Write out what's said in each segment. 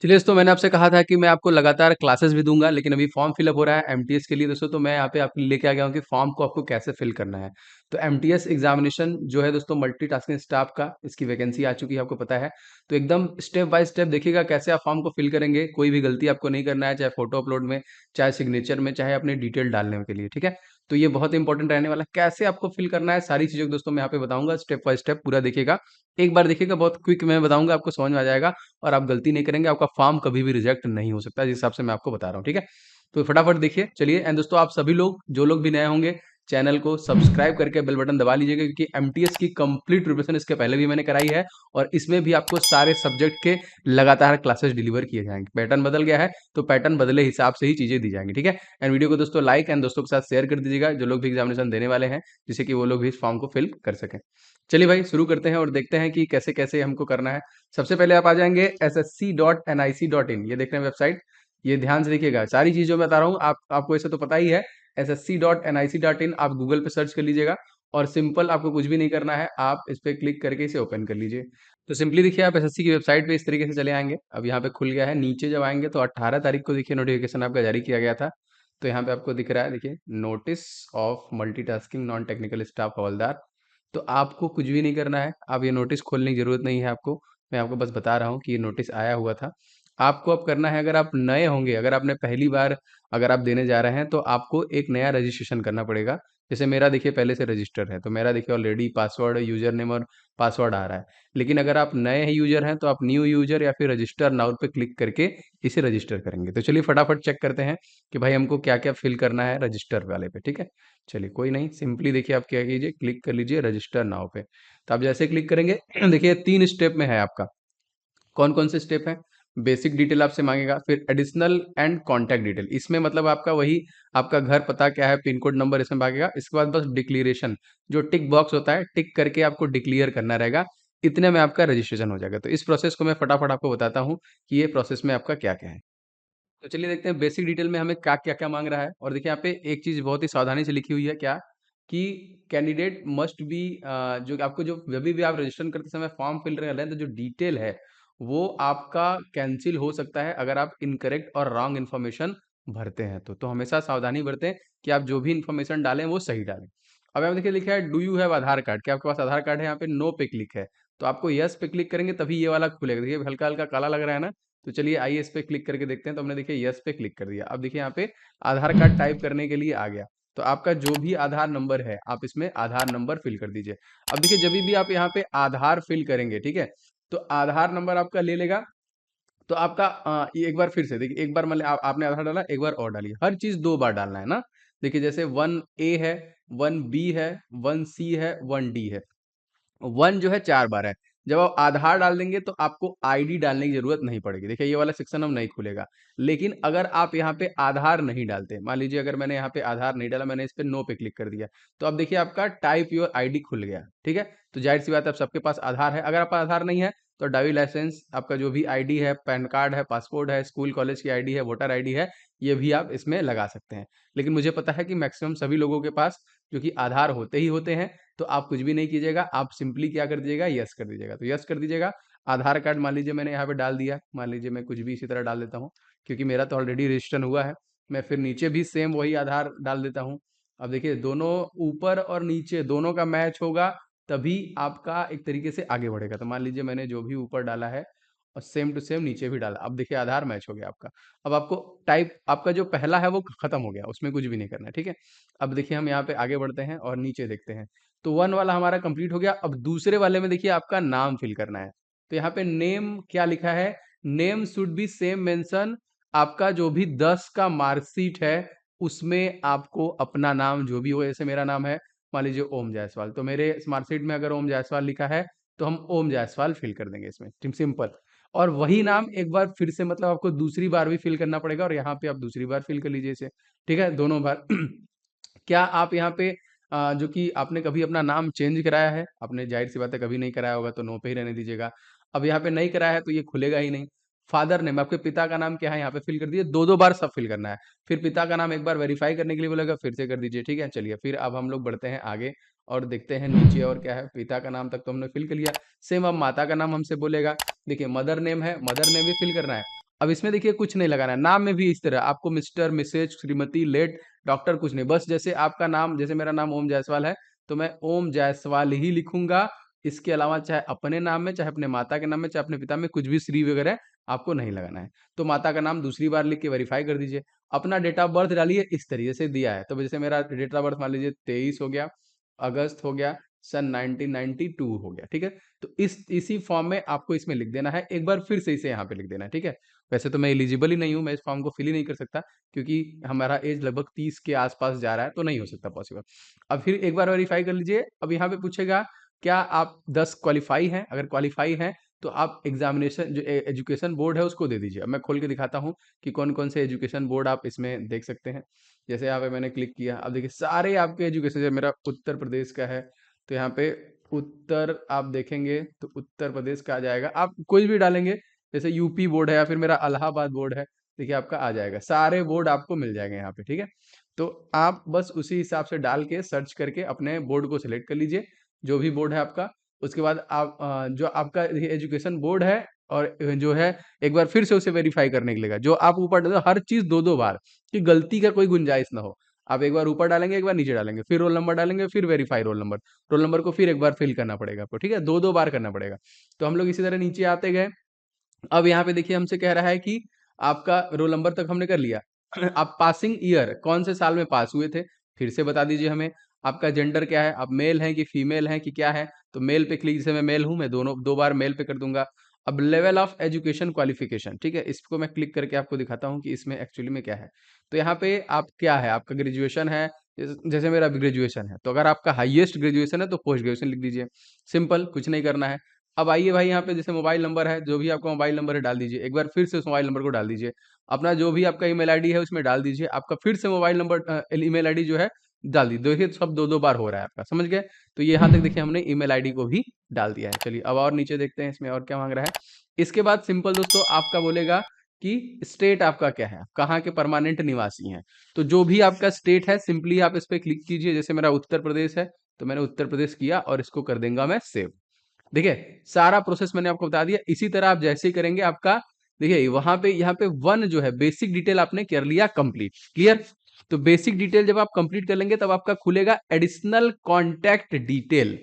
चलिए दोस्तों, मैंने आपसे कहा था कि मैं आपको लगातार क्लासेस भी दूँगा, लेकिन अभी फॉर्म फिलअप हो रहा है एमटीएस के लिए दोस्तों, तो मैं यहाँ पे आपके लिए लेके आ गया हूँ कि फॉर्म को आपको कैसे फिल करना है। तो एमटीएस एग्ज़ामिनेशन जो है दोस्तों मल्टीटास्किंग स्टाफ का, इसकी वैकेंसी आ चुकी है, आपको पता है। तो एकदम स्टेप बाय स्टेप देखिएगा कैसे आप फॉर्म को फिल करेंगे, कोई भी गलती आपको नहीं करना है, चाहे फ़ोटो अपलोड में, चाहे सिग्नेचर में, चाहे अपने डिटेल डालने के लिए, ठीक है? तो ये बहुत इंपॉर्टेंट रहने वाला है, कैसे आपको फिल करना है, सारी चीज़ें दोस्तों मैं यहाँ पे बताऊँगा, स्टेप बाय स्टेप पूरा देखिएगा। एक बार देखिएगा, बहुत क्विक मैं बताऊँगा, आपको समझ में आ जाएगा और आप गलती नहीं करेंगे, आपका फॉर्म कभी भी रिजेक्ट नहीं हो सकता, जिस हिसाब से मैं आपको बता रहा हूँ, ठीक है? तो फटाफट देखिए, चलिए एंड दोस्तों आप सभी लोग, जो लोग भी नए होंगे, चैनल को सब्सक्राइब करके बेल बटन दबा लीजिएगा क्योंकि एमटीएस की कंप्लीट प्रिपरेशन इसके पहले भी मैंने कराई है और इसमें भी आपको सारे सब्जेक्ट के लगातार क्लासेस डिलीवर किए जाएंगे। पैटर्न बदल गया है, तो पैटर्न बदले हिसाब से ही चीज़ें दी जाएंगी, ठीक है? एंड वीडियो को दोस्तों लाइक एंड दोस्तों के साथ शेयर कर दीजिएगा, जो लोग भी एग्जामिनेशन देने वाले हैं, जिससे कि वो लोग भी इस फॉर्म को फिल कर सकें। चलिए भाई शुरू करते हैं और देखते हैं कि कैसे-कैसे हमको करना है। सबसे पहले आप आ जाएँगे ssc.nic.in, ये देख रहे हैं वेबसाइट, ये ध्यान से देखिएगा। सारी चीज़ जो मैं बता रहा हूँ आपको ऐसे तो पता ही है। ssc.nic.in आप गूगल पे सर्च कर लीजिएगा और सिंपल आपको कुछ भी नहीं करना है, आप इस पे क्लिक करके इसे ओपन कर लीजिए। तो सिंपली देखिए आप एसएससी की वेबसाइट पे इस तरीके से चले आएँगे। अब यहाँ पे खुल गया है, नीचे जब आएँगे तो 18 तारीख को देखिए नोटिफ़िकेशन आपका जारी किया गया था। तो यहाँ पे आपको दिख रहा है देखिए, notice of multitasking non technical staff हवलदार। तो आपको कुछ भी नहीं करना है, आप ये नोटिस खोलने की ज़रूरत नहीं है आपको। मैं आपको बस बता रहा हूँ कि ये नोटिस आया हुआ था। आपको अब करना है, अगर आप नए होंगे, अगर आपने पहली बार अगर आप देने जा रहे हैं, तो आपको एक नया रजिस्ट्रेशन करना पड़ेगा। जैसे मेरा देखिए पहले से रजिस्टर है, तो मेरा देखिए ऑलरेडी पासवर्ड, यूज़र नेम और पासवर्ड आ रहा है। लेकिन अगर आप नए ही यूज़र हैं, तो आप न्यू यूज़र या फिर रजिस्टर नाउ पे क्लिक करके इसे रजिस्टर करेंगे। तो चलिए फटाफट चेक करते हैं कि भाई हमको क्या-क्या फ़िल करना है रजिस्टर वाले पे, ठीक है? चलिए कोई नहीं, सिंपली देखिए आप क्या कीजिए, क्लिक कर लीजिए रजिस्टर नाउ पे। तो आप जैसे क्लिक करेंगे देखिए 3 स्टेप में है आपका। कौन-कौन से स्टेप हैं? बेसिक डिटेल आपसे माँगेगा, फिर एडिशनल एंड कॉन्टैक्ट डिटेल। इसमें मतलब आपका वही आपका घर पता क्या है, पिन कोड नंबर इसमें माँगेगा। इसके बाद बस डिक्लेरेशन, जो टिक बॉक्स होता है, टिक करके आपको डिक्लेयर करना रहेगा। इतने में आपका रजिस्ट्रेशन हो जाएगा। तो इस प्रोसेस को मैं फटाफट आपको बताता हूँ कि ये प्रोसेस में आपका क्या-क्या है। तो चलिए देखते हैं बेसिक डिटेल में हमें क्या-क्या माँग रहा है। और देखिए यहाँ पे एक चीज़ बहुत ही सावधानी से लिखी हुई है, क्या? कि कैंडिडेट मस्ट बी जो आपको जो जभी भी आप रजिस्ट्रेशन करते समय फॉर्म फिल कर रहे हैं, तो जो डिटेल है, वो आपका कैंसल हो सकता है अगर आप इनकरेक्ट और रॉन्ग इन्फॉर्मेशन भरते हैं तो। तो हमेशा सावधानी बरतें कि आप जो भी इन्फॉर्मेशन डालें, वो सही डालें। अब यहाँ पे देखिए लिखा है do you have Aadhaar card? क्या आपके पास आधार कार्ड है? यहाँ पे नो पे क्लिक है। तो आपको येस पे क्लिक करेंगे तभी ये वाला खुलेगा। देखिए हल्का-हल्का काला लग रहा है ना? तो चलिए आइए इस पे क्लिक करके देखते हैं। तो हमने देखिए यस पे क्लिक कर दिया। अब देखिए यहाँ पे आधार कार्ड टाइप करने के लिए आ गया। तो आपका जो भी आधार नंबर है, आप इसमें आधार नंबर फिल कर दीजिए। अब देखिए जभी भी आप यहाँ पे आधार फिल करेंगे, ठीक है? तो आधार नंबर आपका ले लेगा। तो आपका ये एक बार फिर से देखिए, एक बार मान लिया आपने आधार डाला, एक बार और डालिए। हर चीज़ 2 बार डालना है ना? देखिए जैसे 1 ए है, 1 बी है, 1 सी है, 1 डी है। 1 जो है 4 बार है। जब आप आधार डाल देंगे तो आपको आईडी डालने की ज़रूरत नहीं पड़ेगी। देखिए ये वाला सेक्शन अब नहीं खुलेगा। लेकिन अगर आप यहाँ पे आधार नहीं डालते, मान लीजिए अगर मैंने यहाँ पे आधार नहीं डाला, मैंने इस पे नो पे क्लिक कर दिया, तो अब देखिए आपका टाइप योर आईडी खुल गया, ठीक है? तो ज़ाहिर-सी बात है, अब सबके पास आधार है। अगर आपका आधार नहीं है, तो ड्राइविंग लाइसेंस, आपका जो भी आईडी है, पैन कार्ड है, पासपोर्ट है, स्कूल कॉलेज की आईडी है, वोटर आईडी है, ये भी आप इसमें लगा सकते हैं। लेकिन मुझे पता है कि मैक्सिमम सभी लोगों के पास जो कि आधार होते ही होते हैं, तो आप कुछ भी नहीं कीजिएगा, आप सिंपली क्या कर दीजिएगा, यस कर दीजिएगा। तो यस कर दीजिएगा, आधार कार्ड मान लीजिए मैंने यहाँ पे डाल दिया, मान लीजिए मैं कुछ भी इसी तरह डाल देता हूँ, क्योंकि मेरा तो ऑलरेडी रजिस्टर हुआ है। मैं फिर नीचे भी सेम वही आधार डाल देता हूँ। अब देखिए दोनों ऊपर और नीचे दोनों का मैच होगा, तभी आपका एक तरीके से आगे बढ़ेगा। तो मान लीजिए मैंने जो भी ऊपर डाला है और सेम टू सेम नीचे भी डाला। अब देखिए आधार मैच हो गया आपका। अब आपको टाइप आपका जो पहला है वो खत्म हो गया, उसमें कुछ भी नहीं करना है, ठीक है? अब देखिए हम यहाँ पे आगे बढ़ते हैं और नीचे देखते हैं। तो 1 वाला हमारा कंप्लीट हो गया। अब दूसरे वाले में देखिए आपका नाम फिल करना है। तो यहाँ पे नेम क्या लिखा है? Name should be same mention. आपका जो भी 10 का मार्कशीट है, उसमें आपको अपना नाम जो भी हो, जैसे मेरा नाम है मान लीजिए ओम जायसवाल, तो मेरे मार्कशीट में अगर ओम जायसवाल लिखा है, तो हम ओम जायसवाल फिल कर देंगे इसमें, सिंपल। और वही नाम एक बार फिर से मतलब आपको दूसरी बार भी फिल करना पड़ेगा और यहाँ पे आप दूसरी बार फिल कर लीजिए इसे, ठीक है? दोनों बार। क्या आप यहाँ पे जो कि आपने कभी अपना नाम चेंज कराया है? आपने ज़ाहिर-सी बात है कभी नहीं कराया होगा, तो नो पे ही रहने दीजिएगा। अब यहाँ पे नहीं कराया है तो ये खुलेगा ही नहीं। फादर नेम, आपके पिता का नाम क्या है? यहाँ पे फिल कर दीजिए, 2-2 बार सब फिल करना है। फिर पिता का नाम एक बार वेरीफाई करने के लिए बोलेगा, फिर से कर दीजिए, ठीक है? चलिए फिर अब हम लोग बढ़ते हैं आगे और देखते हैं नीचे और क्या है। पिता का नाम तक तो हमने फिल कर लिया। सेम अब माता का नाम हमसे बोलेगा। देखिए मदर नेम है, मदर नेम भी फिल करना है अब इसमें देखिए कुछ नहीं लगाना है, नाम में भी इस तरह आपको mister, missus, Shrimati, late, doctor कुछ नहीं, बस जैसे आपका नाम, जैसे मेरा नाम ओम जायसवाल है, तो मैं ओम जायसवाल ही लिखूंगा। इसके अलावा चाहे अपने नाम में, चाहे अपने माता के नाम में, चाहे अपने पिता में, कुछ भी श्री वगैरह आपको नहीं लगाना है। तो माता का नाम दूसरी बार लिख के वेरीफाई कर दीजिए। अपना डेट ऑफ बर्थ डालिए इस तरीके से दिया है, तो जैसे मेरा डेट ऑफ बर्थ मान लीजिए 23 हो गया, अगस्त हो गया, सन 1992 हो गया, ठीक है। तो इसी फॉर्म में आपको इसमें लिख देना है, एक बार फिर से इसे यहाँ पे लिख देना है, ठीक है। वैसे तो मैं एलिजिबल ही नहीं हूँ, मैं इस फॉर्म को फिल ही नहीं कर सकता, क्योंकि हमारा एज लगभग 30 के आसपास जा रहा है, तो नहीं हो सकता पॉसिबल। अब फिर एक बार वेरीफाई कर लीजिए। अब यहाँ पे पूछेगा क्या आप 10 क्वालिफाई हैं, अगर क्वालिफाई हैं तो आप एग्जामिनेशन जो एजुकेशन बोर्ड है उसको दे दीजिए। अब मैं खोल के दिखाता हूँ कि कौन कौन से एजुकेशन बोर्ड आप इसमें देख सकते हैं। जैसे यहाँ पे मैंने क्लिक किया, अब देखिए सारे आपके एजुकेशन, जैसे मेरा उत्तर प्रदेश का है तो यहाँ पे उत्तर आप देखेंगे तो उत्तर प्रदेश का आ जाएगा। आप कोई भी डालेंगे, जैसे यूपी बोर्ड है या फिर मेरा इलाहाबाद बोर्ड है, देखिए आपका आ जाएगा, सारे बोर्ड आपको मिल जाएंगे यहाँ पे, ठीक है। तो आप बस उसी हिसाब से डाल के सर्च करके अपने बोर्ड को सिलेक्ट कर लीजिए, जो भी बोर्ड है आपका। उसके बाद आप जो आपका एजुकेशन बोर्ड है और जो है एक बार फिर से उसे वेरीफाई करने के लिए, जो आप ऊपर डालो हर चीज दो दो बार, कि गलती का कोई गुंजाइश ना हो। आप एक बार ऊपर डालेंगे, एक बार नीचे डालेंगे, फिर रोल नंबर डालेंगे, फिर वेरीफाई रोल नंबर को फिर एक बार फिल करना पड़ेगा आपको, ठीक है, दो दो बार करना पड़ेगा। तो हम लोग इसी तरह नीचे आते गए। अब यहाँ पे देखिए हमसे कह रहा है कि आपका रोल नंबर तक हमने कर लिया। आप पासिंग ईयर कौन से साल में पास हुए थे, फिर से बता दीजिए हमें। आपका जेंडर क्या है, आप मेल हैं कि फीमेल हैं कि क्या है, तो मेल पे क्लिक, जैसे मैं मेल हूं, मैं दोनों दो बार मेल पे कर दूंगा। अब लेवल ऑफ एजुकेशन क्वालिफिकेशन, ठीक है, इसको मैं क्लिक करके आपको दिखाता हूँ कि इसमें एक्चुअली में क्या है। तो यहाँ पे आप क्या है, आपका ग्रेजुएशन है, जैसे मेरा ग्रेजुएशन है, तो अगर आपका हाईएस्ट ग्रेजुएशन है तो पोस्ट ग्रेजुएशन लिख दीजिए, सिंपल, कुछ नहीं करना है। अब आइए भाई, यहाँ पे जैसे मोबाइल नंबर है, जो भी आपका मोबाइल नंबर है डाल दीजिए, एक बार फिर से उस मोबाइल नंबर को डाल दीजिए। अपना जो भी आपका ईमेल आईडी है उसमें डाल दीजिए, आपका फिर से मोबाइल नंबर ईमेल आईडी जो है डाल दीजिए। देखिए सब दो दो बार हो रहा है आपका, समझ गए। तो यहाँ तक देखिए हमने ईमेल आईडी को भी डाल दिया है। चलिए अब और नीचे देखते हैं इसमें और क्या मांग रहा है। इसके बाद सिंपल दोस्तों आपका बोलेगा कि स्टेट आपका क्या है, कहाँ के परमानेंट निवासी हैं। तो जो भी आपका स्टेट है सिंपली आप इस पर क्लिक कीजिए, जैसे मेरा उत्तर प्रदेश है तो मैंने उत्तर प्रदेश किया और इसको कर देंगे मैं सेव। देखिए सारा प्रोसेस मैंने आपको बता दिया। इसी तरह आप जैसे ही करेंगे आपका, देखिए वहां पे यहाँ पे वन जो है बेसिक डिटेल आपने कर लिया कंप्लीट, क्लियर। तो बेसिक डिटेल जब आप कंप्लीट कर लेंगे तब आपका खुलेगा एडिशनल कॉन्टैक्ट डिटेल।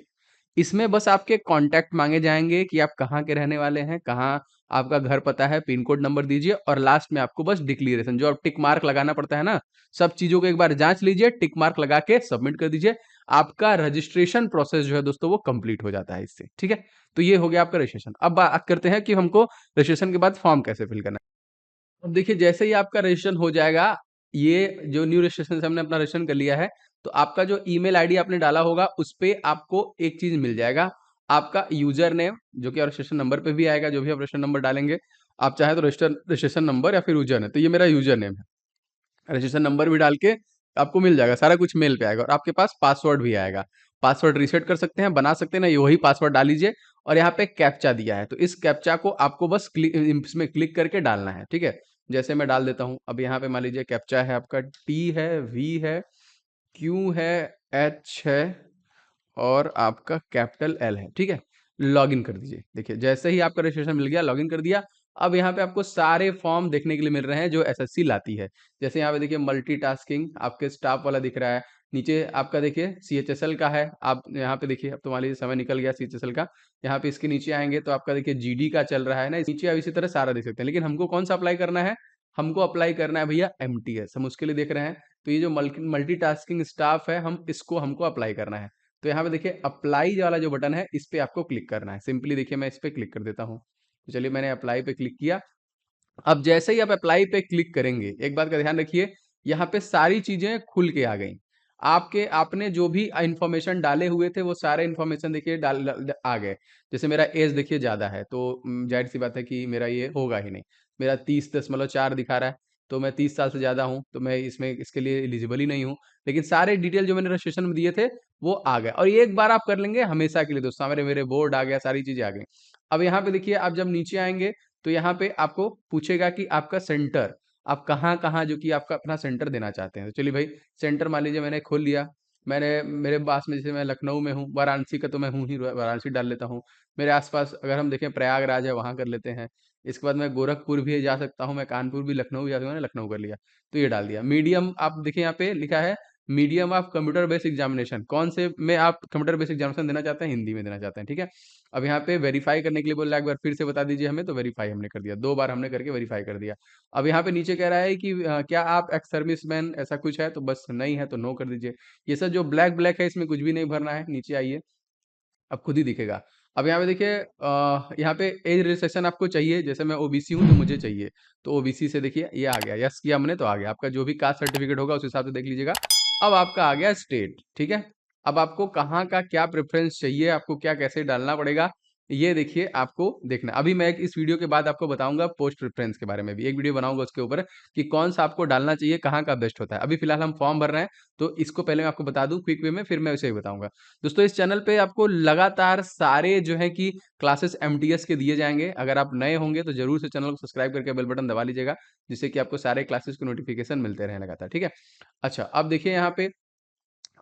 इसमें बस आपके कॉन्टैक्ट मांगे जाएंगे कि आप कहाँ के रहने वाले हैं, कहाँ आपका घर पता है, पिन कोड नंबर दीजिए, और लास्ट में आपको बस डिक्लेरेशन, जो आप टिक मार्क लगाना पड़ता है ना, सब चीजों को एक बार जांच लीजिए, टिक मार्क लगा के सबमिट कर दीजिए। आपका रजिस्ट्रेशन प्रोसेस जो है दोस्तों वो कंप्लीट हो जाता है इससे, ठीक है। तो ये हो गया आपका रजिस्ट्रेशन। अब बात करते हैं कि हमको रजिस्ट्रेशन के बाद फॉर्म कैसे फिल करना है। अब देखिए जैसे ही आपका रजिस्ट्रेशन हो जाएगा, ये जो न्यू रजिस्ट्रेशन से हमने अपना रजिस्ट्रेशन कर लिया है, तो आपका जो ईमेल आईडी आपने डाला होगा उस पे आपको एक चीज मिल जाएगा, आपका यूजर नेम, जो कि रजिस्ट्रेशन नंबर पे भी आएगा, जो भी आप रजिस्ट्रेशन नंबर डालेंगे। आप चाहे तो रजिस्ट्रेशन नंबर या फिर यूजर नेम, तो ये मेरा यूजर नेम है, रजिस्ट्रेशन नंबर भी डाल के आपको मिल जाएगा, सारा कुछ मेल पे आएगा, और आपके पास पासवर्ड भी आएगा। पासवर्ड रीसेट कर सकते हैं, बना सकते हैं ना, ये वही पासवर्ड डाल लीजिए। और यहाँ पे कैप्चा दिया है, तो इस कैप्चा को आपको बस क्लिक, इसमें क्लिक करके डालना है, ठीक है। जैसे मैं डाल देता हूँ, अब यहाँ पे मान लीजिए कैप्चा है आपका, टी है, वी है, क्यू है, एच है, और आपका कैपिटल एल है, ठीक है। लॉगिन कर दीजिए। देखिए जैसे ही आपका रजिस्ट्रेशन मिल गया, लॉगिन कर दिया। अब यहाँ पे आपको सारे फॉर्म देखने के लिए मिल रहे हैं जो एसएससी लाती है। जैसे यहाँ पे देखिए मल्टीटास्किंग आपके स्टाफ वाला दिख रहा है, नीचे आपका देखिए सीएचएसएल का है। आप यहाँ पे देखिए, अब तो मान लीजिए समय निकल गया सीएचएसएल का, यहाँ पे इसके नीचे आएंगे तो आपका देखिए जीडी का चल रहा है ना, नीचे अब इसी तरह सारा देख सकते हैं। लेकिन हमको कौन सा अप्लाई करना है, हमको अप्लाई करना है भैया एमटीएस, हम उसके लिए देख रहे हैं। तो ये जो मल्टीटास्किंग स्टाफ है, हम इसको हमको अप्लाई करना है। तो यहाँ पे देखिए अप्लाई वाला जो बटन है इस पे आपको क्लिक करना है। सिंपली देखिए मैं इस पे क्लिक कर देता हूँ, तो चलिए मैंने अप्लाई पे क्लिक किया। अब जैसे ही आप अप्लाई पे क्लिक करेंगे, एक बात का ध्यान रखिए, यहाँ पे सारी चीजें खुल के आ गई। आपके आपने जो भी इंफॉर्मेशन डाले हुए थे वो सारे इंफॉर्मेशन देखिए आ गए। जैसे मेरा एज देखिए ज्यादा है, तो जाहिर सी बात है कि मेरा ये होगा ही नहीं। मेरा 30.4 दिखा रहा है, तो मैं 30 साल से ज्यादा हूँ, तो मैं इसमें इसके लिए एलिजिबल ही नहीं हूँ। लेकिन सारे डिटेल जो मैंने रजिस्ट्रेशन में दिए थे वो आ गए, और ये एक बार आप कर लेंगे हमेशा के लिए दोस्तों। मेरे मेरे बोर्ड आ गया, सारी चीजें आ गई। अब यहाँ पे देखिए आप जब नीचे आएंगे तो यहाँ पे आपको पूछेगा कि आपका सेंटर, आप कहाँ कहाँ जो कि आपका अपना सेंटर देना चाहते हैं। तो चलिए भाई सेंटर मान लीजिए मैंने खोल लिया, मैंने मेरे पास में, जैसे मैं लखनऊ में हूँ, वाराणसी का तो मैं हूँ ही, वाराणसी डाल लेता हूँ। मेरे आस-पास अगर हम देखें प्रयागराज है, वहाँ कर लेते हैं। इसके बाद मैं गोरखपुर भी जा सकता हूँ, मैं कानपुर भी, लखनऊ भी जा सकता हूँ, मैंने लखनऊ कर लिया। तो ये डाल दिया। मीडियम आप देखिए यहाँ पे लिखा है medium of computer based examination, कौन से में आप कंप्यूटर बेस्ड एग्जामिनेशन देना चाहते हैं, हिंदी में देना चाहते हैं, ठीक है। अब यहाँ पे वेरीफाई करने के लिए बोल रहा है, एक बार फिर से बता दीजिए हमें, तो वेरीफाई हमने कर दिया, 2 बार हमने करके वेरीफाई कर दिया। अब यहाँ पे नीचे कह रहा है कि क्या आप एक्स सर्विसमैन, ऐसा कुछ है, तो बस नहीं है तो नो कर दीजिए। ये सब जो ब्लैक ब्लैक है इसमें कुछ भी नहीं भरना है, नीचे आइए, अब खुद ही दिखेगा। अब यहाँ पे देखिए यहाँ पे एज रिस्ट्रिक्शन आपको चाहिए, जैसे मैं ओबीसी हूँ तो मुझे चाहिए, तो ओबीसी से देखिए ये आ गया, यस किया हमने तो आ गया। आपका जो भी कास्ट सर्टिफिकेट होगा उस हिसाब से देख लीजिएगा। अब आपका आ गया स्टेट, ठीक है। अब आपको कहाँ का क्या प्रेफरेंस चाहिए, आपको क्या कैसे डालना पड़ेगा, ये देखिए आपको देखना है। अभी मैं इस वीडियो के बाद आपको बताऊंगा पोस्ट प्रेफरेंस के बारे में भी, एक वीडियो बनाऊंगा उसके ऊपर कि कौन सा आपको डालना चाहिए, कहाँ का बेस्ट होता है। अभी फिलहाल हम फॉर्म भर रहे हैं, तो इसको पहले मैं आपको बता दूं क्विक वे में, फिर मैं उसे ही बताऊंगा। दोस्तों इस चैनल पे आपको लगातार सारे जो है कि क्लासेस एमटीएस के दिए जाएंगे। अगर आप नए होंगे तो जरूर से चैनल को सब्सक्राइब करके बेल बटन दबा लीजिएगा, जिससे कि आपको सारे क्लासेस के नोटिफिकेशन मिलते रहें लगातार, ठीक है। अच्छा, अब देखिए यहाँ पे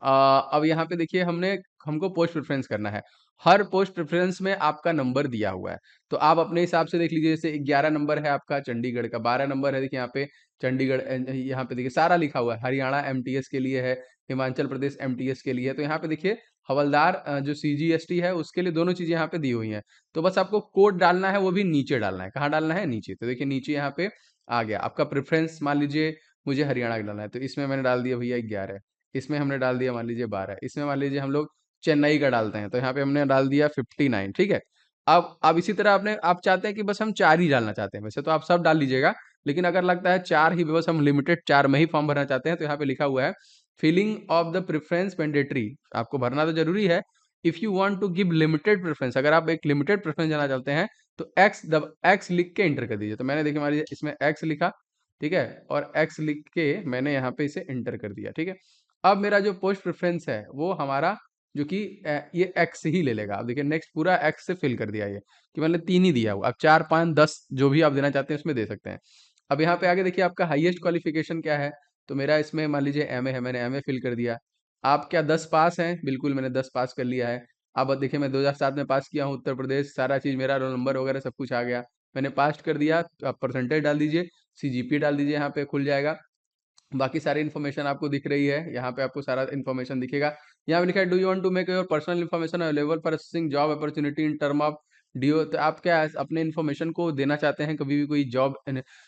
अब यहाँ पे देखिए हमको पोस्ट प्रेफरेंस करना है। हर पोस्ट प्रेफरेंस में आपका नंबर दिया हुआ है, तो आप अपने हिसाब से देख लीजिए। जैसे 11 नंबर है आपका चंडीगढ़ का, 12 नंबर है देखिए यहाँ पे चंडीगढ़, यहाँ पे देखिए सारा लिखा हुआ है। हरियाणा एमटीएस के लिए है, हिमाचल प्रदेश एमटीएस के लिए है। तो यहाँ पे देखिए हवलदार जो सीजीएसटी है उसके लिए दोनों चीजें यहाँ पे दी हुई हैं। तो बस आपको कोड डालना है, वो भी नीचे डालना है। कहाँ डालना है? नीचे। तो देखिए नीचे यहाँ पे आ गया आपका प्रेफरेंस। मान लीजिए मुझे हरियाणा का डालना है, तो इसमें मैंने डाल दिया भैया 11, इसमें हमने डाल दिया मान लीजिए 12, इसमें मान लीजिए हम लोग चेन्नई का डालते हैं, तो यहाँ पे हमने डाल दिया 59, ठीक है। अब इसी तरह आप चाहते हैं कि बस हम 4 ही डालना चाहते हैं, वैसे तो आप सब डाल लीजिएगा, लेकिन अगर लगता है 4 ही, बस हम लिमिटेड 4 में ही फॉर्म भरना चाहते हैं, तो यहाँ पे लिखा हुआ है filling of the preference mandatory. आपको भरना तो जरूरी है। If you want to give limited preference, अगर आप एक लिमिटेड प्रेफरेंस देना चाहते हैं, तो एक्स लिख के एंटर कर दीजिए। तो मैंने देखिए मान लीजिए इसमें एक्स लिखा, ठीक है, और एक्स लिख के मैंने यहाँ पे इसे एंटर कर दिया, ठीक है। अब मेरा जो पोस्ट प्रेफरेंस है वो हमारा जो कि ये एक्स ही ले लेगा। अब देखिए नेक्स्ट पूरा एक्स से फिल कर दिया ये, कि मैंने 3 ही दिया हुआ। अब 4, 5, 10 जो भी आप देना चाहते हैं उसमें दे सकते हैं। अब यहाँ पे आगे देखिए आपका हाईएस्ट क्वालिफिकेशन क्या है, तो मेरा इसमें मान लीजिए एमए है, मैंने एमए फिल कर दिया। आप क्या 10 पास हैं? बिल्कुल मैंने 10 पास कर लिया है। अब देखिए मैं 2007 में पास किया हूँ, उत्तर प्रदेश, सारा चीज़ मेरा रोल नंबर वगैरह सब कुछ आ गया, मैंने पास कर दिया। तो आप परसेंटेज डाल दीजिए, सीजीपीए डाल दीजिए, यहाँ पे खुल जाएगा। बाकी सारी इन्फॉर्मेशन आपको दिख रही है, यहाँ पे आपको सारा इन्फॉर्मेशन दिखेगा। यहाँ पे लिखा है do you want to make your personal information available for assessing job opportunity in term of DO. तो आप क्या अपने इन्फॉर्मेशन को देना चाहते हैं, कभी भी कोई जॉब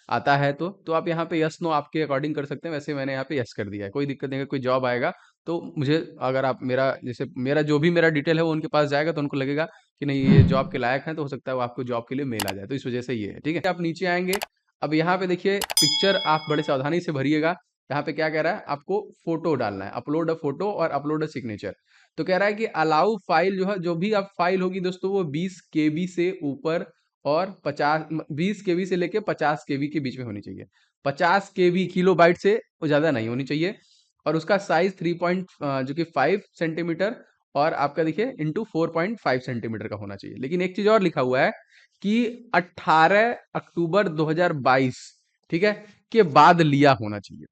आता है तो आप यहाँ पे यस नो आपके अकॉर्डिंग कर सकते हैं। वैसे मैंने यहाँ पे यस कर दिया है, कोई दिक्कत नहीं है। कोई जॉब आएगा तो मुझे, अगर आप मेरा जैसे मेरा जो भी मेरा डिटेल है वो उनके पास जाएगा, तो उनको लगेगा कि नहीं ये जॉब के लायक है, तो हो सकता है वो आपको जॉब के लिए मेल आ जाए। तो इस वजह से ये है, ठीक है। आप नीचे आएंगे, अब यहाँ पे देखिए पिक्चर आप बड़े सावधानी से भरिएगा। यहाँ पे क्या कह रहा है, आपको फोटो डालना है, अपलोड अ फोटो और अपलोड अ सिग्नेचर। तो कह रहा है कि अलाउ फाइल, जो है जो भी आप फाइल होगी दोस्तों वो 20 केबी से ऊपर और 20 केबी से लेके 50 केबी के बीच में होनी चाहिए। 50 केबी किलो बाइट से ज्यादा नहीं होनी चाहिए। और उसका साइज 3.5 सेंटीमीटर और आपका देखिए इंटू 4.5 सेंटीमीटर का होना चाहिए। लेकिन एक चीज और लिखा हुआ है कि 18 अक्टूबर 2022, ठीक है, के बाद लिया होना चाहिए।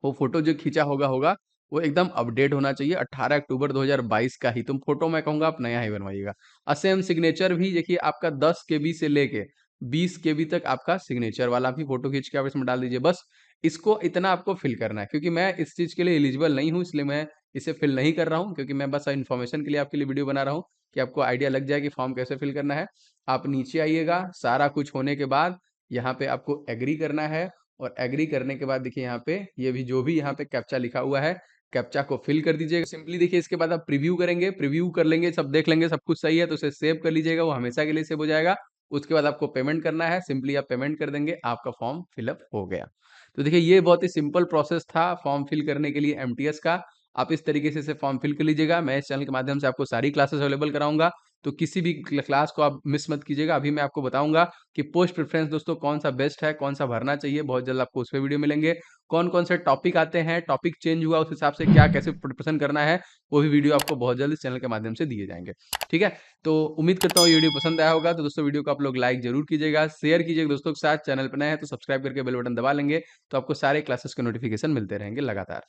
वो फोटो जो खींचा होगा वो एकदम अपडेट होना चाहिए, 18 अक्टूबर 2022 का ही। तुम फोटो मैं कहूंगा आप नया ही बनवाइएगा। असेम सिग्नेचर भी देखिए आपका 10 केबी से लेके 20 केबी तक आपका सिग्नेचर वाला भी फोटो खींच के आप इसमें डाल दीजिए। बस इसको इतना आपको फिल करना है, क्योंकि मैं इस चीज के लिए एलिजिबल नहीं हूँ, इसलिए मैं इसे फिल नहीं कर रहा हूँ, क्योंकि मैं बस इन्फॉर्मेशन के लिए आपके लिए वीडियो बना रहा हूँ कि आपको आइडिया लग जाए कि फॉर्म कैसे फिल करना है। आप नीचे आइएगा, सारा कुछ होने के बाद यहाँ पे आपको एग्री करना है। और एग्री करने के बाद देखिए यहाँ पे ये भी जो भी यहाँ पे कैप्चा लिखा हुआ है, कैप्चा को फिल कर दीजिएगा सिंपली। देखिए इसके बाद आप प्रीव्यू करेंगे, प्रीव्यू कर लेंगे, सब देख लेंगे, सब कुछ सही है तो उसे सेव कर लीजिएगा, वो हमेशा के लिए सेव हो जाएगा। उसके बाद आपको पेमेंट करना है, सिंपली आप पेमेंट कर देंगे, आपका फॉर्म फिलअप हो गया। तो देखिए ये बहुत ही सिंपल प्रोसेस था फॉर्म फिल करने के लिए एमटीएस का। आप इस तरीके से फॉर्म फिल कर लीजिएगा। मैं इस चैनल के माध्यम से आपको सारी क्लासेस अवेलेबल कराऊंगा, तो किसी भी क्लास को आप मिस मत कीजिएगा। अभी मैं आपको बताऊंगा कि पोस्ट प्रेफरेंस दोस्तों कौन सा बेस्ट है, कौन सा भरना चाहिए। बहुत जल्द आपको उस पर वीडियो मिलेंगे। कौन कौन से टॉपिक आते हैं, टॉपिक चेंज हुआ उस हिसाब से क्या कैसे प्रिपरेशन करना है, वो भी वीडियो आपको बहुत जल्द इस चैनल के माध्यम से दिए जाएंगे, ठीक है। तो उम्मीद करता हूँ ये वीडियो पसंद आया होगा। तो दोस्तों वीडियो को आप लोग लाइक जरूर कीजिएगा, शेयर कीजिएगा दोस्तों के साथ। चैनल पर नए हैं तो सब्सक्राइब करके बेल बटन दबा लेंगे, तो आपको सारे क्लासेस के नोटिफिकेशन मिलते रहेंगे लगातार।